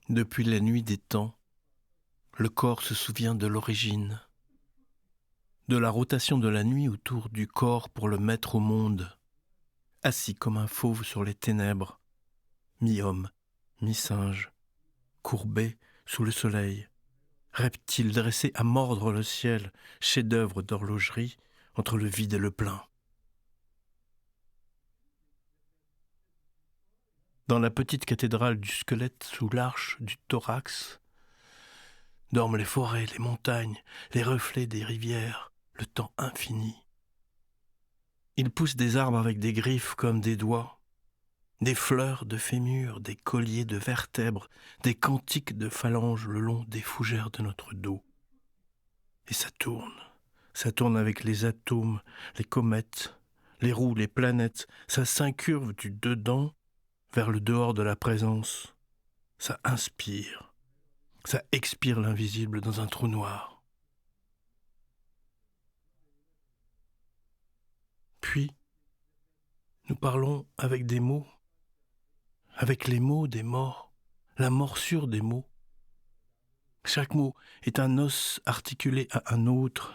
Depuis la nuit des temps, le corps se souvient de l'origine, de la rotation de la nuit autour du corps pour le mettre au monde, assis comme un fauve sur les ténèbres, mi-homme, mi-singe, courbé sous le soleil, reptile dressé à mordre le ciel, chef-d'œuvre d'horlogerie entre le vide et le plein. Dans la petite cathédrale du squelette sous l'arche du thorax, dorment les forêts, les montagnes, les reflets des rivières, le temps infini. Il pousse des arbres avec des griffes comme des doigts, des fleurs de fémur, des colliers de vertèbres, des cantiques de phalanges le long des fougères de notre dos. Et ça tourne avec les atomes, les comètes, les roues, les planètes, ça s'incurve du dedans vers le dehors de la présence. Ça inspire, ça expire l'invisible dans un trou noir. Puis, nous parlons avec des mots, avec les mots des morts, la morsure des mots. Chaque mot est un os articulé à un autre.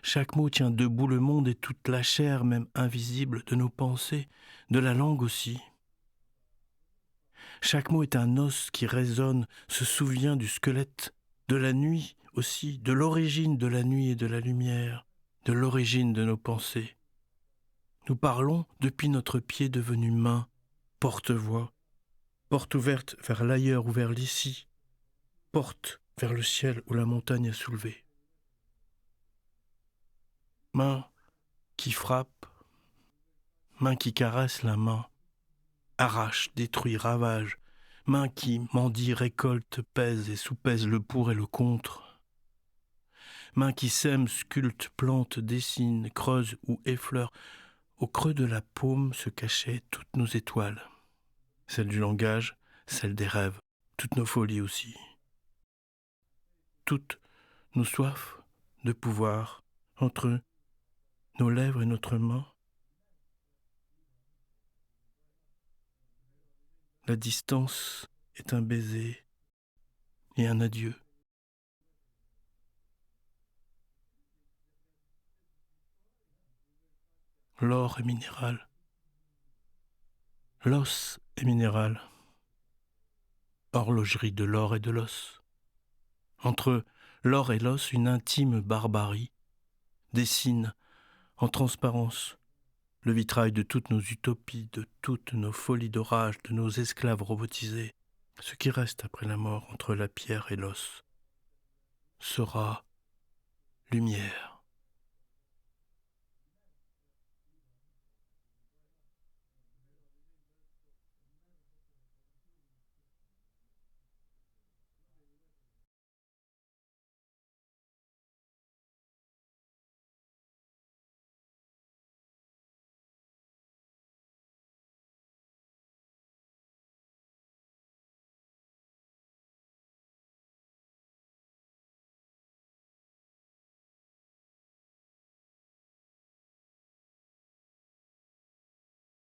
Chaque mot tient debout le monde et toute la chair, même invisible, de nos pensées, de la langue aussi. Chaque mot est un os qui résonne, se souvient du squelette, de la nuit aussi, de l'origine de la nuit et de la lumière, de l'origine de nos pensées. Nous parlons depuis notre pied devenu main, porte-voix, porte ouverte vers l'ailleurs ou vers l'ici, porte vers le ciel où la montagne a soulevé. Main qui frappe, main qui caresse la main, arrache, détruit, ravage, main qui mendie, récolte, pèse et sous-pèse le pour et le contre, main qui sème, sculpte, plante, dessine, creuse ou effleure. Au creux de la paume se cachaient toutes nos étoiles, celles du langage, celles des rêves, toutes nos folies aussi. Toutes nos soifs de pouvoir entre nos lèvres et notre main. La distance est un baiser et un adieu. L'or est minéral. L'os est minéral. Horlogerie de l'or et de l'os. Entre l'or et l'os, une intime barbarie dessine en transparence le vitrail de toutes nos utopies, de toutes nos folies d'orage, de nos esclaves robotisés. Ce qui reste après la mort entre la pierre et l'os sera lumière.